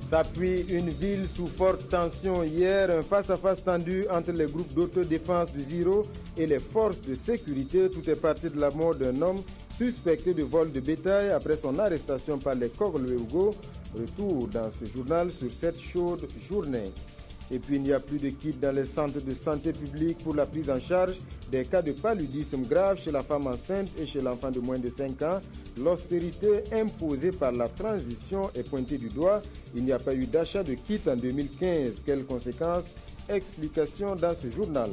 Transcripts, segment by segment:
S'appuie une ville sous forte tension. Hier, un face-à-face tendu entre les groupes d'autodéfense du Ziro et les forces de sécurité. Tout est parti de la mort d'un homme suspecté de vol de bétail après son arrestation par les Koglo-Ougo. Retour dans ce journal sur cette chaude journée. Et puis il n'y a plus de kits dans les centres de santé publique pour la prise en charge des cas de paludisme grave chez la femme enceinte et chez l'enfant de moins de 5 ans. L'austérité imposée par la transition est pointée du doigt. Il n'y a pas eu d'achat de kits en 2015. Quelles conséquences? Explication dans ce journal.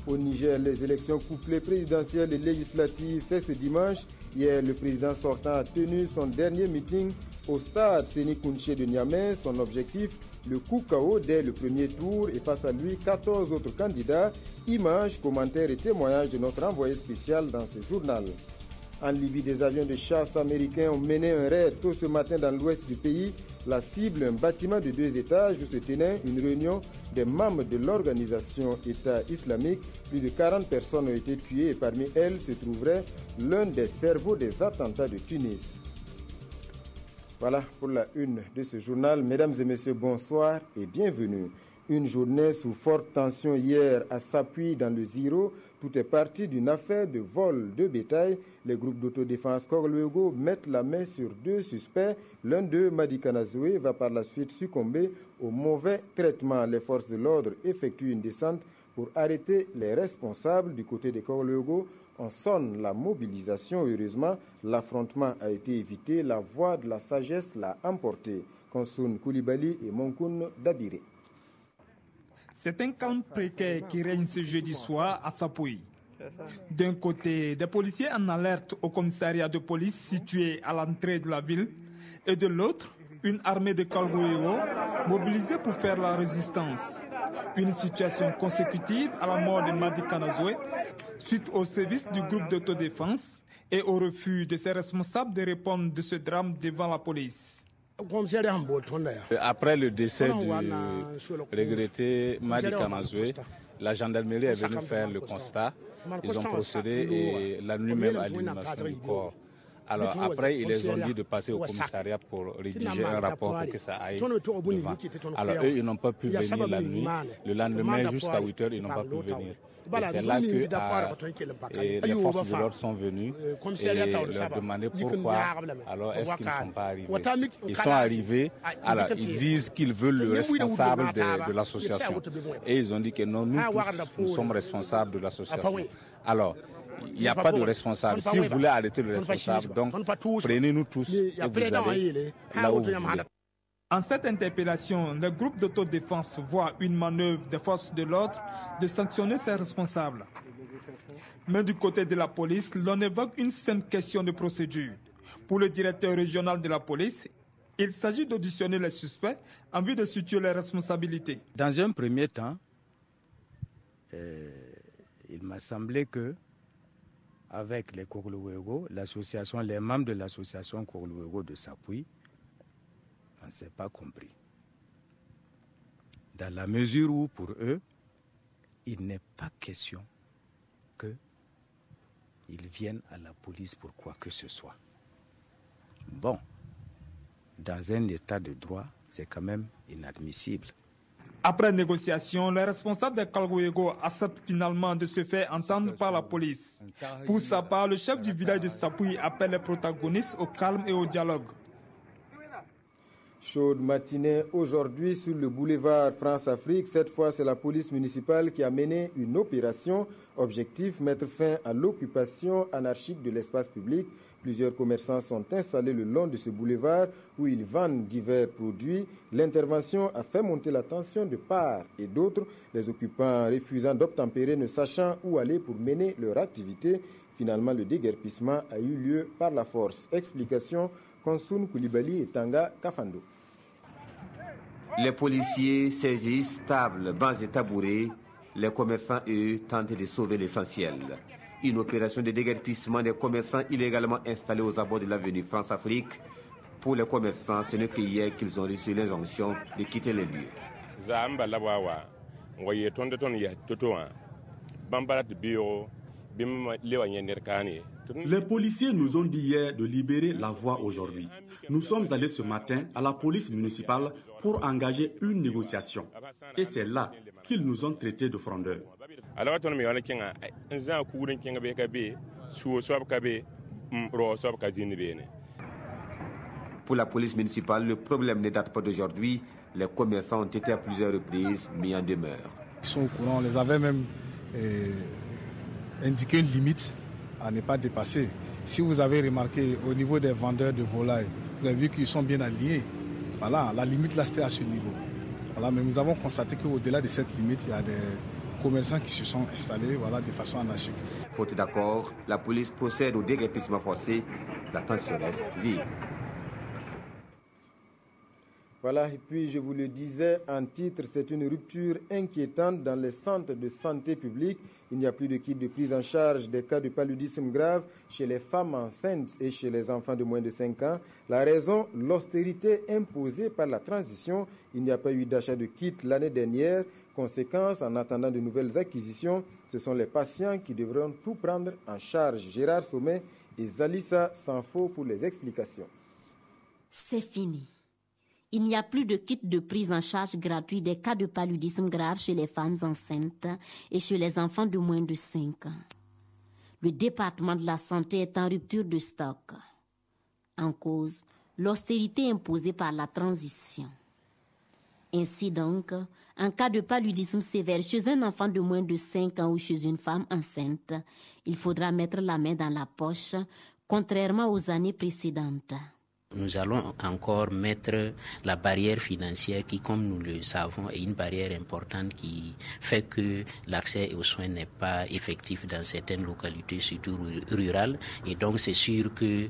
Au Niger, les élections couplées présidentielles et législatives, c'est ce dimanche. Hier, le président sortant a tenu son dernier meeting au stade Séni Kountché de Niamey. Son objectif, le coup KO dès le premier tour, et face à lui 14 autres candidats. Images, commentaires et témoignages de notre envoyé spécial dans ce journal. En Libye, des avions de chasse américains ont mené un raid tôt ce matin dans l'ouest du pays. La cible, un bâtiment de 2 étages où se tenait une réunion des membres de l'organisation État islamique. Plus de 40 personnes ont été tuées et parmi elles se trouverait l'un des cerveaux des attentats de Tunis. Voilà pour la une de ce journal. Mesdames et messieurs, bonsoir et bienvenue. Une journée sous forte tension hier à Sapui dans le Ziro. Tout est parti d'une affaire de vol de bétail. Les groupes d'autodéfense Koglo-Ougo mettent la main sur 2 suspects. L'un d'eux, Madi Kanazoué, va par la suite succomber au mauvais traitement. Les forces de l'ordre effectuent une descente pour arrêter les responsables. Du côté des Koglo-Ougo, on sonne la mobilisation. Heureusement, l'affrontement a été évité. La voie de la sagesse l'a emporté. Konsoun Koulibaly et Monkoun Dabiré. C'est un calme précaire qui règne ce jeudi soir à Sapui. D'un côté, des policiers en alerte au commissariat de police situé à l'entrée de la ville, et de l'autre, une armée de Koglo-Ougo mobilisée pour faire la résistance. Une situation consécutive à la mort de Madi Kanazoué suite au service du groupe d'autodéfense et au refus de ses responsables de répondre de ce drame devant la police. Après le décès du regretté Madi Kanazoué, la gendarmerie est venue faire le constat. Ils ont procédé et la nuit même à l'inhumation du corps. Alors après, ils les ont dit de passer au commissariat pour rédiger un rapport pour que ça aille devant. Alors eux, ils n'ont pas pu venir la nuit. Le lendemain, jusqu'à 8 heures, ils n'ont pas pu venir. Et c'est là que les forces de l'ordre sont venues et leur demander pourquoi, alors est-ce qu'ils ne sont pas arrivés. Ils sont arrivés, alors ils disent qu'ils veulent le responsable de l'association. Et ils ont dit que non, nous tous, nous sommes responsables de l'association. Alors, il n'y a pas de responsable. Si vous voulez arrêter le responsable, donc prenez-nous tous et vous allez là où vous voulez. En cette interpellation, le groupe d'autodéfense voit une manœuvre des forces de l'ordre de sanctionner ses responsables. Mais du côté de la police, l'on évoque une simple question de procédure. Pour le directeur régional de la police, il s'agit d'auditionner les suspects en vue de situer les responsabilités. Dans un premier temps, il m'a semblé que avec les Koglo-Ougo, l'association, les membres de l'association Koglo-Ougo de Sapui, on ne s'est pas compris. Dans la mesure où, pour eux, il n'est pas question qu'ils viennent à la police pour quoi que ce soit. Bon, dans un état de droit, c'est quand même inadmissible. Après négociation, les responsables de Koglo-Ougo acceptent finalement de se faire entendre par la police. Pour sa part, le chef du village de Sapui appelle les protagonistes au calme et au dialogue. Chaude matinée aujourd'hui sur le boulevard France-Afrique. Cette fois, c'est la police municipale qui a mené une opération. Objectif, mettre fin à l'occupation anarchique de l'espace public. Plusieurs commerçants sont installés le long de ce boulevard où ils vendent divers produits. L'intervention a fait monter la tension de part et d'autre. Les occupants refusant d'obtempérer, ne sachant où aller pour mener leur activité. Finalement, le déguerpissement a eu lieu par la force. Explication, Konsoun Koulibaly et Tanga Kafando. Les policiers saisissent tables, bancs et tabourets. Les commerçants, eux, tentent de sauver l'essentiel. Une opération de déguerpissement des commerçants illégalement installés aux abords de l'avenue France-Afrique. Pour les commerçants, ce n'est que hier qu'ils ont reçu l'injonction de quitter les lieux. Les policiers nous ont dit hier de libérer la voie aujourd'hui. Nous sommes allés ce matin à la police municipale pour engager une négociation. Et c'est là qu'ils nous ont traités de frondeurs. Pour la police municipale, le problème ne date pas d'aujourd'hui. Les commerçants ont été à plusieurs reprises mis en demeure. Ils sont au courant, on les avait même indiqué une limite à ne pas dépasser. Si vous avez remarqué au niveau des vendeurs de volailles, vous avez vu qu'ils sont bien alignés. Voilà, la limite là c'était à ce niveau. Voilà, mais nous avons constaté qu'au-delà de cette limite, il y a des commerçants qui se sont installés de façon anarchique. Faute d'accord, la police procède au déguerpissement forcé. La tension reste vive. Voilà, et puis je vous le disais en titre, c'est une rupture inquiétante dans les centres de santé publique. Il n'y a plus de kit de prise en charge des cas de paludisme grave chez les femmes enceintes et chez les enfants de moins de 5 ans. La raison, l'austérité imposée par la transition. Il n'y a pas eu d'achat de kits l'année dernière. Conséquence, en attendant de nouvelles acquisitions, ce sont les patients qui devront tout prendre en charge. Gérard Sommet et Zalissa Sanfo pour les explications. C'est fini. Il n'y a plus de kit de prise en charge gratuit des cas de paludisme grave chez les femmes enceintes et chez les enfants de moins de 5 ans. Le département de la santé est en rupture de stock. En cause, l'austérité imposée par la transition. Ainsi donc, en cas de paludisme sévère chez un enfant de moins de 5 ans ou chez une femme enceinte, il faudra mettre la main dans la poche, contrairement aux années précédentes. Nous allons encore mettre la barrière financière qui, comme nous le savons, est une barrière importante qui fait que l'accès aux soins n'est pas effectif dans certaines localités, surtout rurales. Et donc c'est sûr que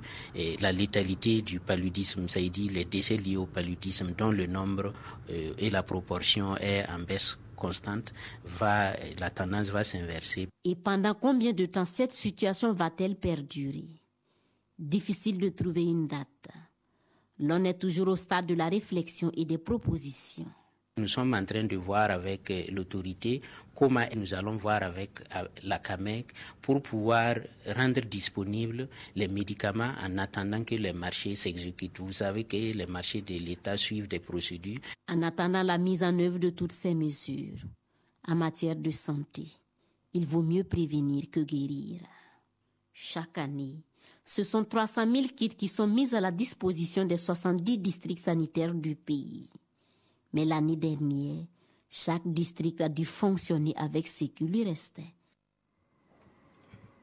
la létalité du paludisme, c'est-à-dire les décès liés au paludisme dont le nombre et la proportion est en baisse constante, la tendance va s'inverser. Et pendant combien de temps cette situation va-t-elle perdurer? Difficile de trouver une date. L'on est toujours au stade de la réflexion et des propositions. Nous sommes en train de voir avec l'autorité comment nous allons voir avec la CAMEC pour pouvoir rendre disponibles les médicaments en attendant que les marchés s'exécutent. Vous savez que les marchés de l'État suivent des procédures. En attendant la mise en œuvre de toutes ces mesures, en matière de santé, il vaut mieux prévenir que guérir. Chaque année, ce sont 300 000 kits qui sont mis à la disposition des 70 districts sanitaires du pays. Mais l'année dernière, chaque district a dû fonctionner avec ce qui lui restait.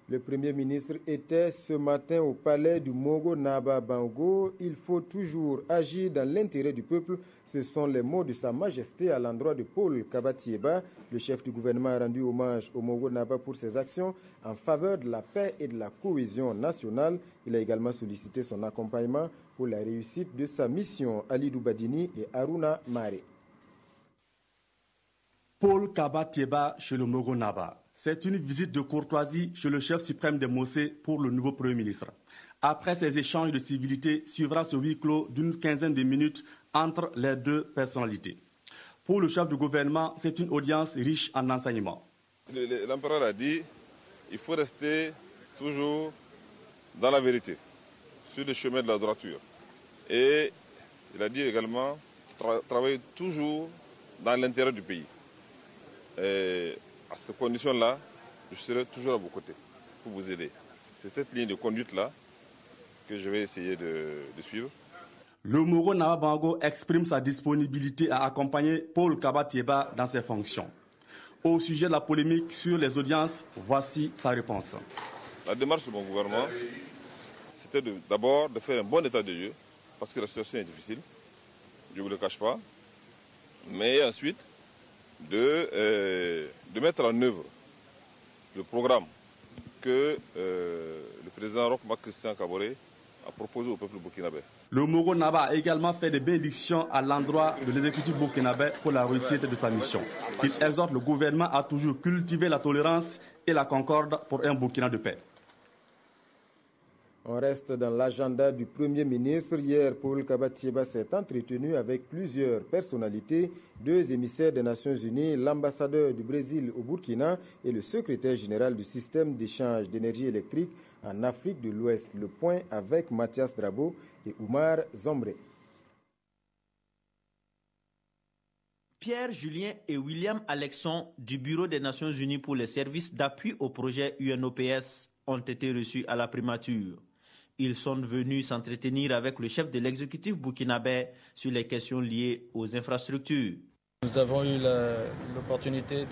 Le Premier ministre était ce matin au palais du Mogo Naba Bango. Il faut toujours agir dans l'intérêt du peuple. Ce sont les mots de Sa Majesté à l'endroit de Paul Kabatieba. Le chef du gouvernement a rendu hommage au Mogo Naba pour ses actions en faveur de la paix et de la cohésion nationale. Il a également sollicité son accompagnement pour la réussite de sa mission. Ali Doubadini et Aruna Mare. Paul Kabatieba chez le Mogo Naba. C'est une visite de courtoisie chez le chef suprême des Mossé pour le nouveau Premier ministre. Après ces échanges de civilité, suivra ce huis clos d'une quinzaine de minutes entre les deux personnalités. Pour le chef du gouvernement, c'est une audience riche en enseignements. L'empereur a dit qu'il faut rester toujours dans la vérité, sur le chemin de la droiture. Et il a dit également travailler toujours dans l'intérêt du pays. Et à ces conditions-là, je serai toujours à vos côtés pour vous aider. C'est cette ligne de conduite-là que je vais essayer de suivre. Le Mogo Naba Bango exprime sa disponibilité à accompagner Paul Kabatieba dans ses fonctions. Au sujet de la polémique sur les audiences, voici sa réponse. La démarche de mon gouvernement, c'était d'abord de faire un bon état des lieux, parce que la situation est difficile, je ne vous le cache pas, mais ensuite de mettre en œuvre le programme que le président Roch-Marc Christian Kaboré a proposé au peuple burkinabé. Le Mogo Naba a également fait des bénédictions à l'endroit de l'exécutif burkinabé pour la réussite de sa mission. Il exhorte le gouvernement à toujours cultiver la tolérance et la concorde pour un Burkina de paix. On reste dans l'agenda du Premier ministre. Hier, Paul Kaba-Thiéba s'est entretenu avec plusieurs personnalités, 2 émissaires des Nations Unies, l'ambassadeur du Brésil au Burkina et le secrétaire général du système d'échange d'énergie électrique en Afrique de l'Ouest. Le point avec Mathias Drabo et Oumar Zombre. Pierre Julien et William Alexon du Bureau des Nations Unies pour les services d'appui au projet UNOPS ont été reçus à la primature. Ils sont venus s'entretenir avec le chef de l'exécutif burkinabé sur les questions liées aux infrastructures. Nous avons eu l'opportunité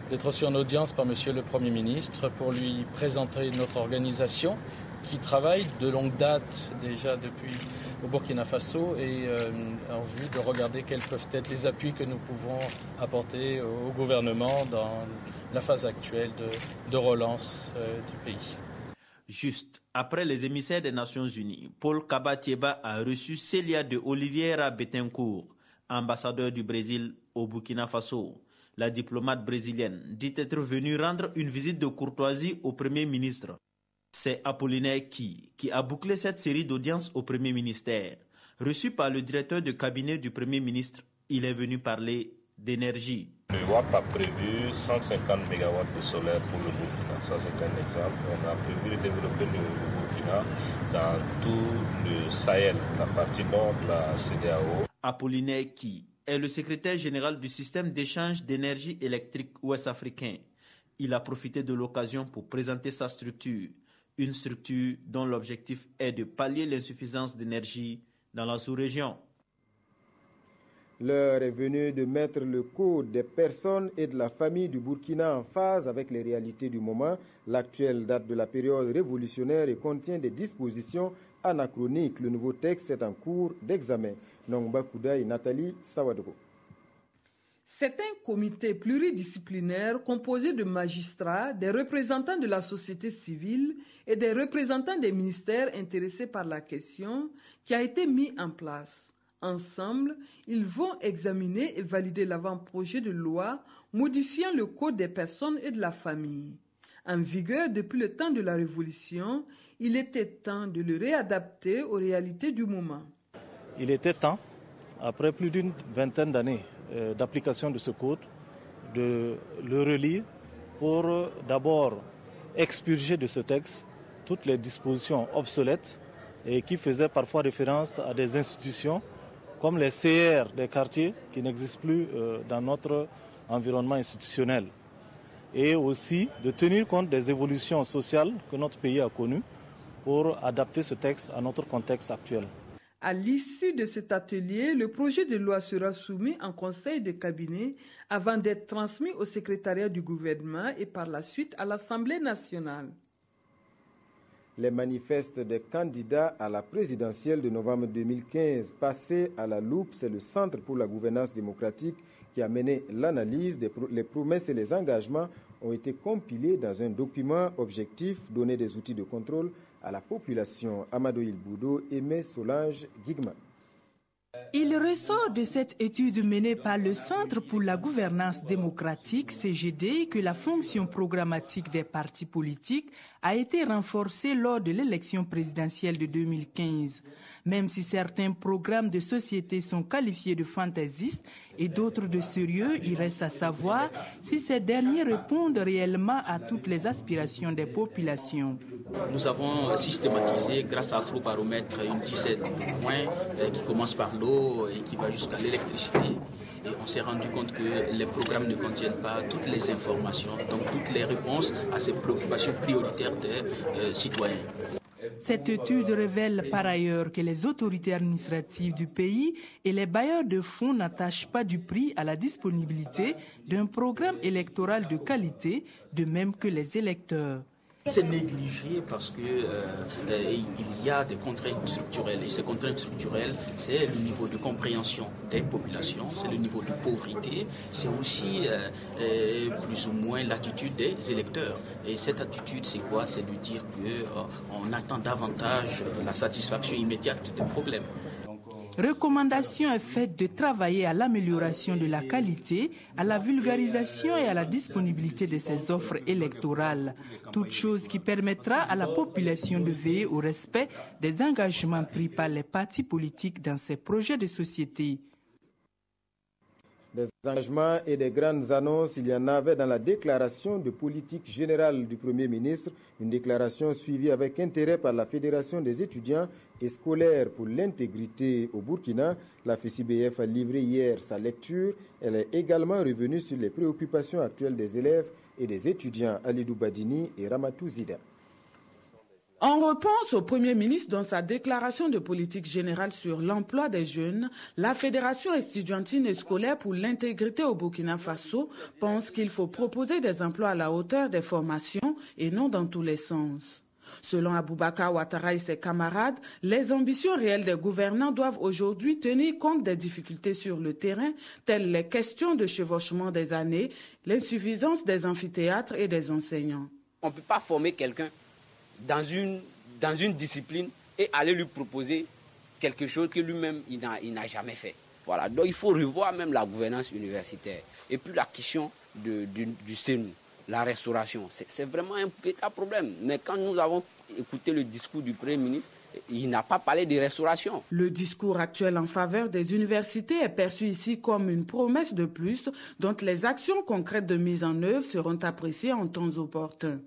d'être reçus en audience par Monsieur le Premier ministre pour lui présenter notre organisation qui travaille de longue date déjà depuis au Burkina Faso et en vue de regarder quels peuvent être les appuis que nous pouvons apporter au gouvernement dans la phase actuelle de relance du pays. Juste après les émissaires des Nations Unies, Paul Kaba-Thiéba a reçu Célia de Oliveira Bettencourt, ambassadeur du Brésil au Burkina Faso. La diplomate brésilienne dit être venue rendre une visite de courtoisie au Premier ministre. C'est Apollinaire qui a bouclé cette série d'audiences au Premier ministère. Reçu par le directeur de cabinet du Premier ministre, il est venu parler d'énergie. Le WAP a prévu 150 MW de solaire pour le Burkina. Ça, c'est un exemple. On a prévu de développer le Burkina dans tout le Sahel, la partie nord de la CEDEAO. Apollinaire qui est le secrétaire général du système d'échange d'énergie électrique ouest-africain. Il a profité de l'occasion pour présenter sa structure. Une structure dont l'objectif est de pallier l'insuffisance d'énergie dans la sous-région. L'heure est venue de mettre le code des personnes et de la famille du Burkina en phase avec les réalités du moment. L'actuelle date de la période révolutionnaire et contient des dispositions anachroniques. Le nouveau texte est en cours d'examen. Nongba Kouda et Nathalie Sawadogo. C'est un comité pluridisciplinaire composé de magistrats, des représentants de la société civile et des représentants des ministères intéressés par la question qui a été mis en place. Ensemble, ils vont examiner et valider l'avant-projet de loi modifiant le code des personnes et de la famille. En vigueur depuis le temps de la Révolution, il était temps de le réadapter aux réalités du moment. Il était temps, après plus d'une vingtaine d'années d'application de ce code, de le relire pour d'abord expurger de ce texte toutes les dispositions obsolètes et qui faisaient parfois référence à des institutions comme les CR des quartiers qui n'existent plus dans notre environnement institutionnel. Et aussi de tenir compte des évolutions sociales que notre pays a connues pour adapter ce texte à notre contexte actuel. À l'issue de cet atelier, le projet de loi sera soumis en conseil de cabinet avant d'être transmis au secrétariat du gouvernement et par la suite à l'Assemblée nationale. Les manifestes des candidats à la présidentielle de novembre 2015 passés à la loupe, c'est le Centre pour la gouvernance démocratique qui a mené l'analyse. Les promesses et les engagements ont été compilés dans un document objectif, donner des outils de contrôle à la population. Amadou Ilboudo, Aimé Solange, Guigma. Il ressort de cette étude menée par le Centre pour la gouvernance démocratique, CGD, que la fonction programmatique des partis politiques a été renforcée lors de l'élection présidentielle de 2015. Même si certains programmes de société sont qualifiés de fantaisistes et d'autres de sérieux, il reste à savoir si ces derniers répondent réellement à toutes les aspirations des populations. Nous avons systématisé, grâce à Afrobaromètre, une dizaine de points qui commencent par l'eau et qui va jusqu'à l'électricité. Et on s'est rendu compte que les programmes ne contiennent pas toutes les informations, donc toutes les réponses à ces préoccupations prioritaires des citoyens. Cette étude révèle par ailleurs que les autorités administratives du pays et les bailleurs de fonds n'attachent pas du prix à la disponibilité d'un programme électoral de qualité, de même que les électeurs. C'est négligé parce que il y a des contraintes structurelles. Et ces contraintes structurelles, c'est le niveau de compréhension des populations, c'est le niveau de pauvreté, c'est aussi plus ou moins l'attitude des électeurs. Et cette attitude, c'est quoi? C'est de dire qu'on attend davantage la satisfaction immédiate des problèmes. Recommandation est faite de travailler à l'amélioration de la qualité, à la vulgarisation et à la disponibilité de ces offres électorales. Toute chose qui permettra à la population de veiller au respect des engagements pris par les partis politiques dans ces projets de société. Des engagements et des grandes annonces, il y en avait dans la déclaration de politique générale du Premier ministre, une déclaration suivie avec intérêt par la Fédération des étudiants et scolaires pour l'intégrité au Burkina. La FECIBF a livré hier sa lecture. Elle est également revenue sur les préoccupations actuelles des élèves et des étudiants. Alidou Badini et Ramatou Zida. En réponse au Premier ministre dans sa déclaration de politique générale sur l'emploi des jeunes, la Fédération estudiantine et scolaire pour l'intégrité au Burkina Faso pense qu'il faut proposer des emplois à la hauteur des formations et non dans tous les sens. Selon Aboubakar Ouattara et ses camarades, les ambitions réelles des gouvernants doivent aujourd'hui tenir compte des difficultés sur le terrain, telles les questions de chevauchement des années, l'insuffisance des amphithéâtres et des enseignants. On ne peut pas former quelqu'un dans une discipline et aller lui proposer quelque chose que lui-même il n'a jamais fait. Voilà. Donc il faut revoir même la gouvernance universitaire. Et puis la question du CENU, la restauration, c'est vraiment un véritable problème. Mais quand nous avons écouté le discours du Premier ministre, il n'a pas parlé de restauration. Le discours actuel en faveur des universités est perçu ici comme une promesse de plus dont les actions concrètes de mise en œuvre seront appréciées en temps opportun.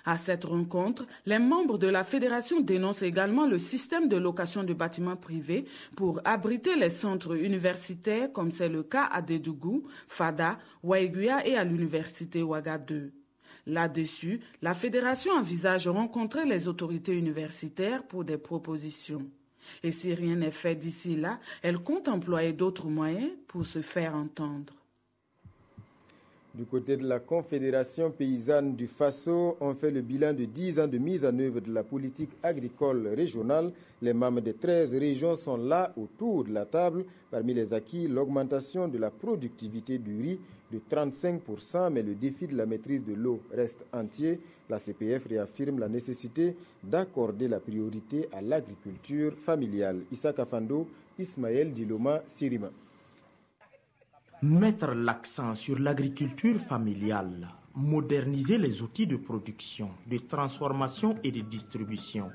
À cette rencontre, les membres de la fédération dénoncent également le système de location de bâtiments privés pour abriter les centres universitaires, comme c'est le cas à Dédougou, Fada, Ouaïguia et à l'université Ouaga 2. Là-dessus, la fédération envisage rencontrer les autorités universitaires pour des propositions. Et si rien n'est fait d'ici là, elle compte employer d'autres moyens pour se faire entendre. Du côté de la Confédération paysanne du Faso, on fait le bilan de 10 ans de mise en œuvre de la politique agricole régionale. Les membres des 13 régions sont là autour de la table. Parmi les acquis, l'augmentation de la productivité du riz de 35%, mais le défi de la maîtrise de l'eau reste entier. La CPF réaffirme la nécessité d'accorder la priorité à l'agriculture familiale. Issa Kafando, Ismaël Diloma, Sirima. Mettre l'accent sur l'agriculture familiale, moderniser les outils de production, de transformation et de distribution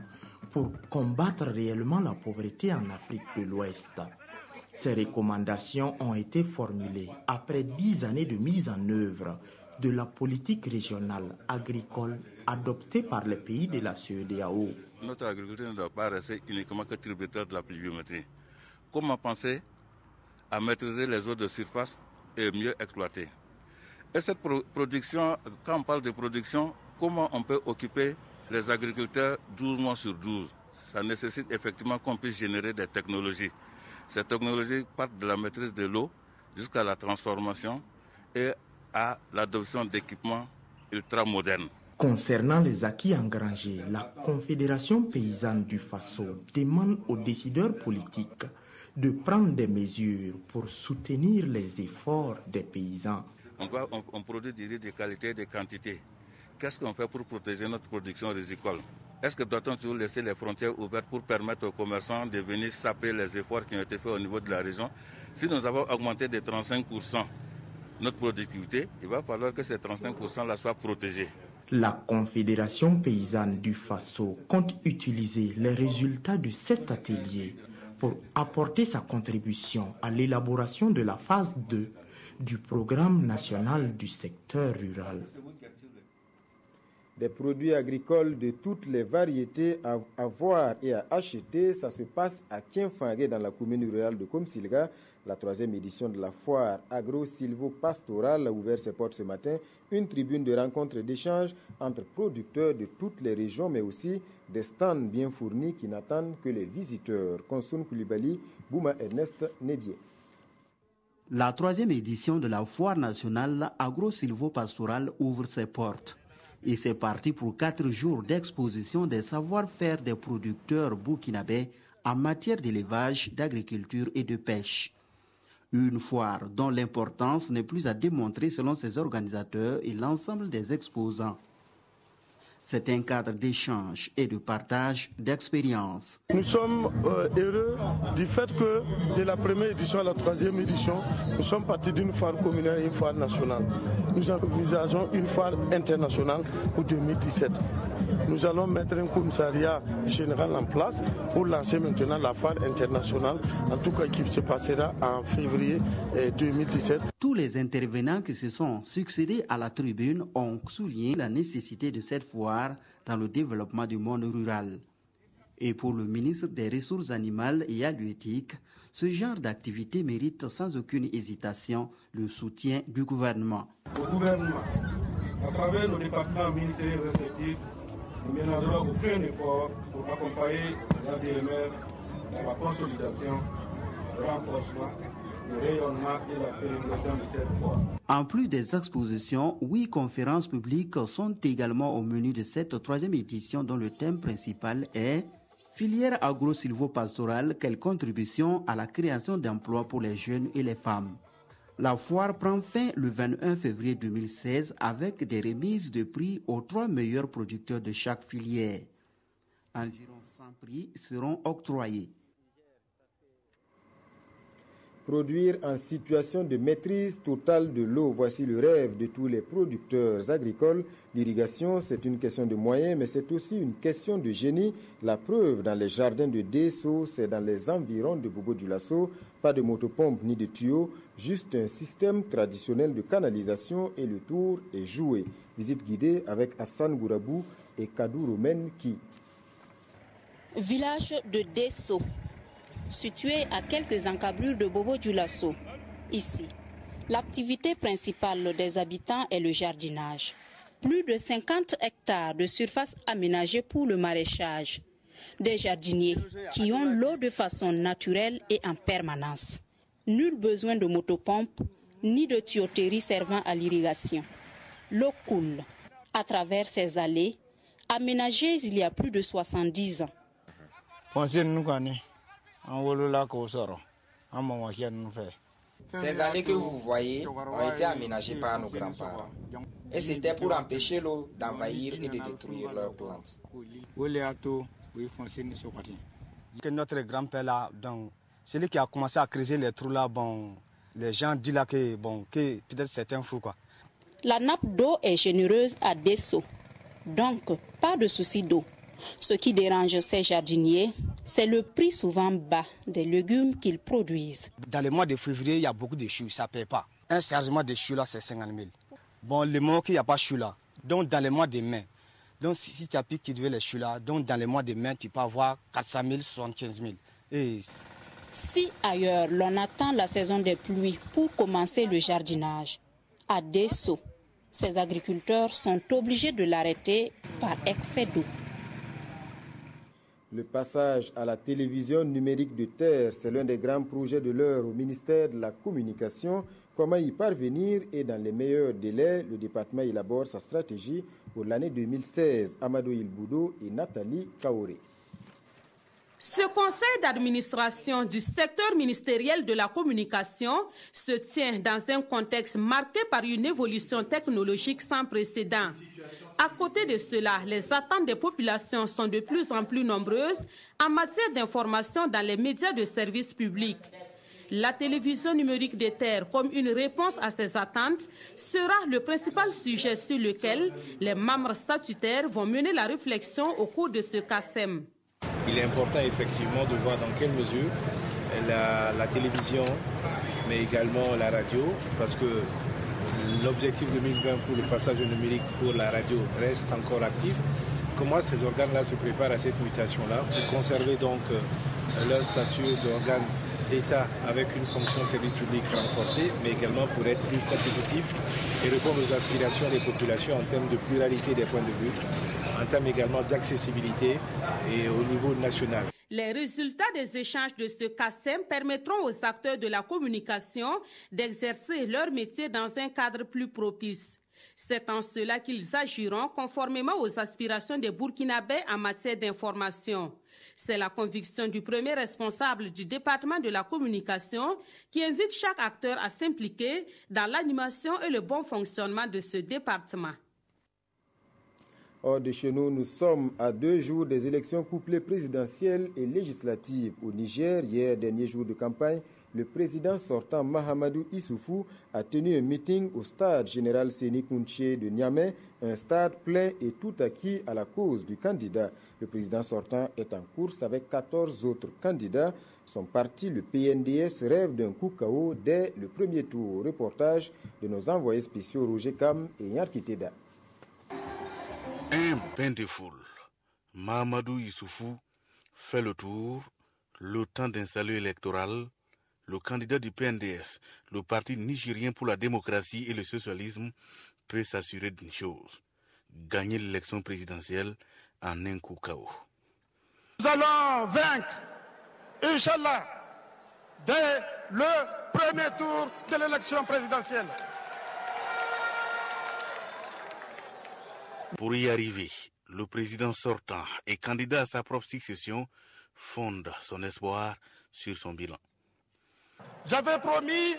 pour combattre réellement la pauvreté en Afrique de l'Ouest. Ces recommandations ont été formulées après 10 années de mise en œuvre de la politique régionale agricole adoptée par les pays de la CEDEAO. Notre agriculture ne doit pas rester uniquement que tributaire de la pluviométrie. Comment penser à maîtriser les eaux de surface et mieux exploiter. Et cette production, quand on parle de production, comment on peut occuper les agriculteurs 12 mois sur 12? Ça nécessite effectivement qu'on puisse générer des technologies. Ces technologies partent de la maîtrise de l'eau jusqu'à la transformation et à l'adoption d'équipements ultra-modernes. Concernant les acquis engrangés, la Confédération paysanne du Faso demande aux décideurs politiques de prendre des mesures pour soutenir les efforts des paysans. On produit du riz de qualité et de quantité. Qu'est-ce qu'on fait pour protéger notre production rizicole? Est-ce que doit-on toujours laisser les frontières ouvertes pour permettre aux commerçants de venir saper les efforts qui ont été faits au niveau de la région? Si nous avons augmenté de 35% notre productivité, il va falloir que ces 35%-là soient protégés. La Confédération paysanne du Faso compte utiliser les résultats de cet atelier pour apporter sa contribution à l'élaboration de la phase 2 du programme national du secteur rural. Des produits agricoles de toutes les variétés à voir et à acheter, ça se passe à Kienfangé dans la commune rurale de Komsilga. La 3e édition de la foire agro-silvo-pastorale a ouvert ses portes ce matin. Une tribune de rencontre et d'échange entre producteurs de toutes les régions, mais aussi des stands bien fournis qui n'attendent que les visiteurs. Konsoun Koulibaly, Bouma Ernest Nébier. La 3e édition de la foire nationale agro-silvo-pastorale ouvre ses portes. Et c'est parti pour 4 jours d'exposition des savoir-faire des producteurs burkinabés en matière d'élevage, d'agriculture et de pêche. Une foire dont l'importance n'est plus à démontrer selon ses organisateurs et l'ensemble des exposants. C'est un cadre d'échange et de partage d'expériences. Nous sommes heureux du fait que de la première édition à la troisième édition, nous sommes partis d'une foire communale et une foire nationale. Nous envisageons une foire internationale pour 2017. Nous allons mettre un commissariat général en place pour lancer maintenant la foire internationale, en tout cas qui se passera en février 2017. Tous les intervenants qui se sont succédés à la tribune ont souligné la nécessité de cette foire dans le développement du monde rural. Et pour le ministre des Ressources animales et halieutiques, ce genre d'activité mérite sans aucune hésitation le soutien du gouvernement. Le gouvernement, à travers nos départements ministériels respectifs, ne ménagera aucun effort pour accompagner l'ADMR dans la consolidation, le renforcement, le rayonnement et la pérennisation de cette foire. En plus des expositions, 8 conférences publiques sont également au menu de cette troisième édition dont le thème principal est « Filière agro-silvopastorale, quelle contribution à la création d'emplois pour les jeunes et les femmes ?» La foire prend fin le 21 février 2016 avec des remises de prix aux 3 meilleurs producteurs de chaque filière. Environ 100 prix seront octroyés. Produire en situation de maîtrise totale de l'eau, voici le rêve de tous les producteurs agricoles. L'irrigation, c'est une question de moyens, mais c'est aussi une question de génie. La preuve, dans les jardins de Desso, c'est dans les environs de Bobo-Dioulasso. Pas de motopompe ni de tuyaux, juste un système traditionnel de canalisation et le tour est joué. Visite guidée avec Hassan Gourabou et Kadou Romen Ki. Village de Desso, situé à quelques encablures de Bobo-Dioulasso. Ici, l'activité principale des habitants est le jardinage. Plus de 50 hectares de surface aménagée pour le maraîchage. Des jardiniers qui ont l'eau de façon naturelle et en permanence. Nul besoin de motopompe ni de tuyauterie servant à l'irrigation. L'eau coule à travers ces allées aménagées il y a plus de 70 ans. Ces allées que vous voyez ont été aménagées par nos grands-parents. Et c'était pour empêcher l'eau d'envahir et de détruire leurs plantes. Notre grand-père là, donc, celui qui a commencé à creuser les trous là, bon, les gens disent là que, bon, que peut-être c'est un fou quoi. La nappe d'eau est généreuse à Desso, donc pas de souci d'eau. Ce qui dérange ces jardiniers, c'est le prix souvent bas des légumes qu'ils produisent. Dans le mois de février, il y a beaucoup de choux, ça ne paye pas. Un chargement de choux là, c'est 50 000. Bon, le mois qu'il n'y a pas de choux là, donc dans le mois de mai, donc si tu as pu cultiver les choux là, donc dans le mois de mai, tu peux avoir 400 000, 75 000. Et... Si ailleurs, l'on attend la saison des pluies pour commencer le jardinage, à Desso, ces agriculteurs sont obligés de l'arrêter par excès d'eau. Le passage à la télévision numérique de terre, c'est l'un des grands projets de l'heure au ministère de la Communication. Comment y parvenir et dans les meilleurs délais, le département élabore sa stratégie pour l'année 2016. Amadou Ilboudo et Nathalie Kaoré. Ce conseil d'administration du secteur ministériel de la communication se tient dans un contexte marqué par une évolution technologique sans précédent. À côté de cela, les attentes des populations sont de plus en plus nombreuses en matière d'information dans les médias de service public. La télévision numérique des terres, comme une réponse à ces attentes, sera le principal sujet sur lequel les membres statutaires vont mener la réflexion au cours de ce CASEM. Il est important effectivement de voir dans quelle mesure la télévision, mais également la radio, parce que l'objectif 2020 pour le passage au numérique pour la radio reste encore actif. Comment ces organes-là se préparent à cette mutation-là pour conserver donc leur statut d'organe d'État avec une fonction service public renforcée, mais également pour être plus compétitif et répondre aux aspirations des populations en termes de pluralité des points de vue, en termes également d'accessibilité et au niveau national. Les résultats des échanges de ce CASEM permettront aux acteurs de la communication d'exercer leur métier dans un cadre plus propice. C'est en cela qu'ils agiront conformément aux aspirations des Burkinabés en matière d'information. C'est la conviction du premier responsable du département de la communication qui invite chaque acteur à s'impliquer dans l'animation et le bon fonctionnement de ce département. Hors de chez nous, nous sommes à 2 jours des élections couplées présidentielles et législatives. Au Niger, hier, dernier jour de campagne, le président sortant Mahamadou Issoufou a tenu un meeting au stade général Séni Kountché de Niamey, un stade plein et tout acquis à la cause du candidat. Le président sortant est en course avec 14 autres candidats. Son parti, le PNDS, rêve d'un coup KO dès le premier tour. Reportage de nos envoyés spéciaux Roger Kam et Nyarkiteda. Un bain de foule. Mahamadou Issoufou fait le tour, le temps d'un salut électoral. Le candidat du PNDS, le parti nigérien pour la démocratie et le socialisme, peut s'assurer d'une chose: gagner l'élection présidentielle en un coup KO. Nous allons vaincre, Inch'Allah, dès le premier tour de l'élection présidentielle. Pour y arriver, le président sortant et candidat à sa propre succession fonde son espoir sur son bilan. J'avais promis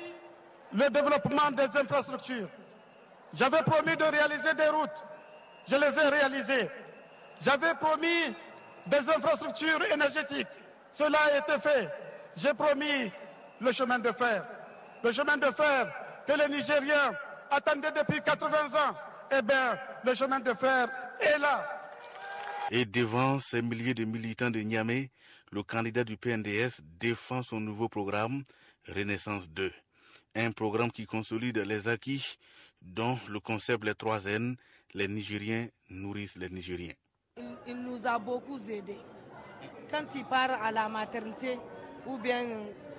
le développement des infrastructures. J'avais promis de réaliser des routes. Je les ai réalisées. J'avais promis des infrastructures énergétiques. Cela a été fait. J'ai promis le chemin de fer. Le chemin de fer que les Nigériens attendaient depuis 80 ans. Eh bien, le chemin de fer est là. Et devant ces milliers de militants de Niamey, le candidat du PNDS défend son nouveau programme Renaissance 2. Un programme qui consolide les acquis dont le concept les 3 N, les Nigériens nourrissent les Nigériens. Il nous a beaucoup aidés. Quand il part à la maternité ou bien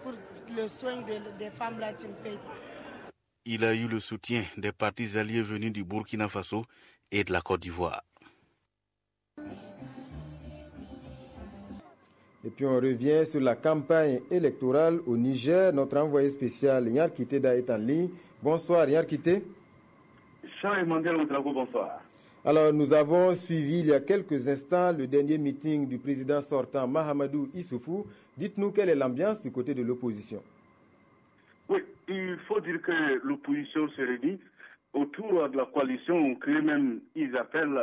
pour le soin des femmes, là, tu ne payes pas. Il a eu le soutien des partis alliés venus du Burkina Faso et de la Côte d'Ivoire. Et puis on revient sur la campagne électorale au Niger. Notre envoyé spécial Nyarkiteda est en ligne. Bonsoir Nyarkité. Bonsoir. Alors nous avons suivi il y a quelques instants le dernier meeting du président sortant Mahamadou Issoufou. Dites-nous quelle est l'ambiance du côté de l'opposition. Oui, il faut dire que l'opposition se réunit autour de la coalition que même ils appellent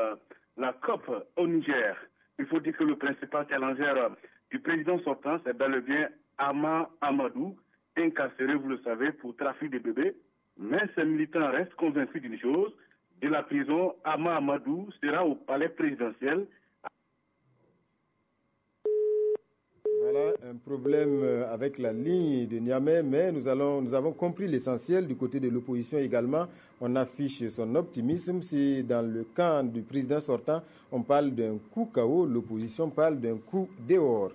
la COP au Niger. Il faut dire que le principal challenger du président sortant, c'est bel et bien Ama Amadou, incarcéré, vous le savez, pour trafic de bébés. Mais ces militants restent convaincus d'une chose: de la prison, Ama Amadou sera au palais présidentiel. Voilà un problème avec la ligne de Niamey, mais nous avons compris l'essentiel du côté de l'opposition également. On affiche son optimisme. Si dans le camp du président sortant, on parle d'un coup KO, l'opposition parle d'un coup dehors.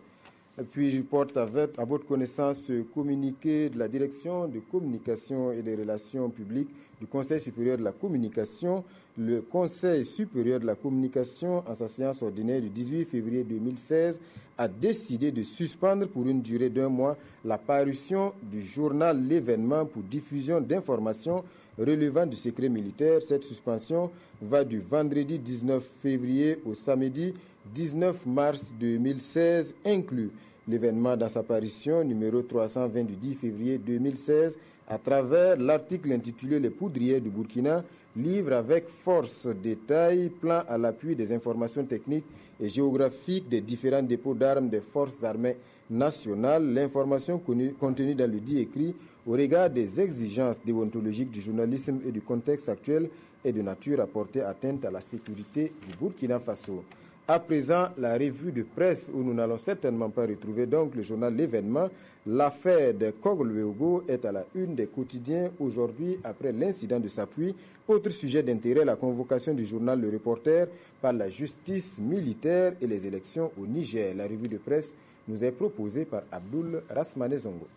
Et puis je porte à votre connaissance ce communiqué de la direction de communication et des relations publiques du Conseil supérieur de la communication. Le Conseil supérieur de la communication, en sa séance ordinaire du 18 février 2016, a décidé de suspendre pour une durée d'1 mois la parution du journal L'Événement pour diffusion d'informations relevant du secret militaire. Cette suspension va du vendredi 19 février au samedi 19 mars 2016 inclus. L'événement dans sa parution numéro 320 du 10 février 2016 à travers l'article intitulé « Les poudrières du Burkina » livre avec force détails, plan à l'appui des informations techniques et géographiques des différents dépôts d'armes des forces armées nationales. L'information contenue dans le dit écrit au regard des exigences déontologiques du journalisme et du contexte actuel est de nature à porter atteinte à la sécurité du Burkina Faso. À présent, la revue de presse où nous n'allons certainement pas retrouver donc le journal L'Événement. L'affaire de Kogluego est à la une des quotidiens aujourd'hui après l'incident de Sapuy. Autre sujet d'intérêt, la convocation du journal Le Reporter par la justice militaire et les élections au Niger. La revue de presse nous est proposée par Abdoul Rasmane Zongo.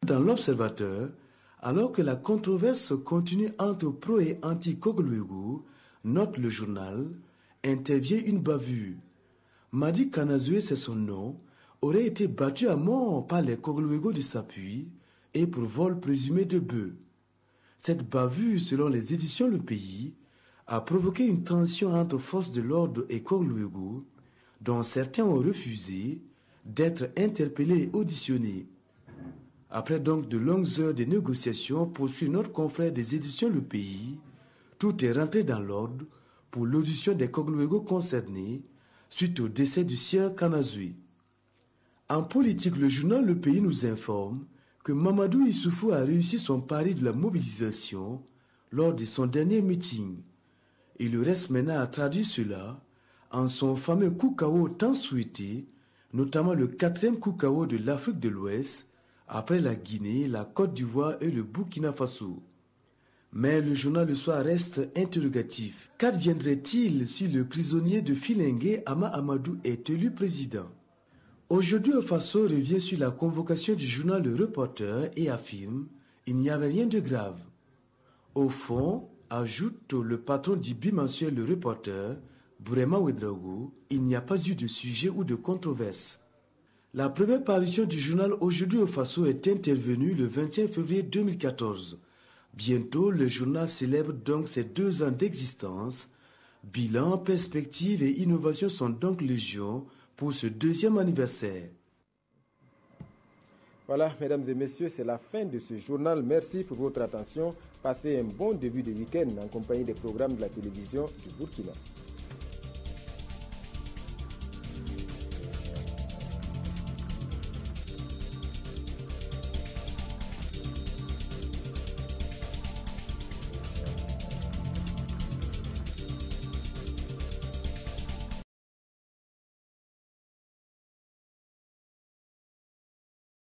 Dans l'Observateur, alors que la controverse continue entre pro et anti-Kogluego, note le journal, intervient une bavure. Madi Kanazoué, c'est son nom, aurait été battu à mort par les Kogluego de Sapuy et pour vol présumé de bœufs. Cette bavure, selon les éditions Le Pays, a provoqué une tension entre forces de l'ordre et Kogluego, dont certains ont refusé d'être interpellés et auditionnés. Après donc de longues heures de négociations, poursuit notre confrère des éditions Le Pays, tout est rentré dans l'ordre pour l'audition des Kogluego concernés suite au décès du sieur Kanazui. En politique, le journal Le Pays nous informe que Mamadou Issoufou a réussi son pari de la mobilisation lors de son dernier meeting. Il lui reste maintenant à traduire cela en son fameux coup KO tant souhaité, notamment le 4e coup KO de l'Afrique de l'Ouest, après la Guinée, la Côte d'Ivoire et le Burkina Faso. Mais le journal Le Soir reste interrogatif. Qu'adviendrait-il si le prisonnier de Filengue, Ama Amadou, est élu président? Aujourd'hui, au Faso revient sur la convocation du journal Le Reporter et affirme « Il n'y avait rien de grave ». Au fond, ajoute le patron du bimensuel Le Reporter, Bourema Ouedraogo, il n'y a pas eu de sujet ou de controverse. La première parution du journal Aujourd'hui au Faso est intervenue le 21 février 2014. Bientôt, le journal célèbre donc ses 2 ans d'existence. Bilan, perspectives et innovations sont donc légion pour ce 2e anniversaire. Voilà, mesdames et messieurs, c'est la fin de ce journal. Merci pour votre attention. Passez un bon début de week-end en compagnie des programmes de la télévision du Burkina.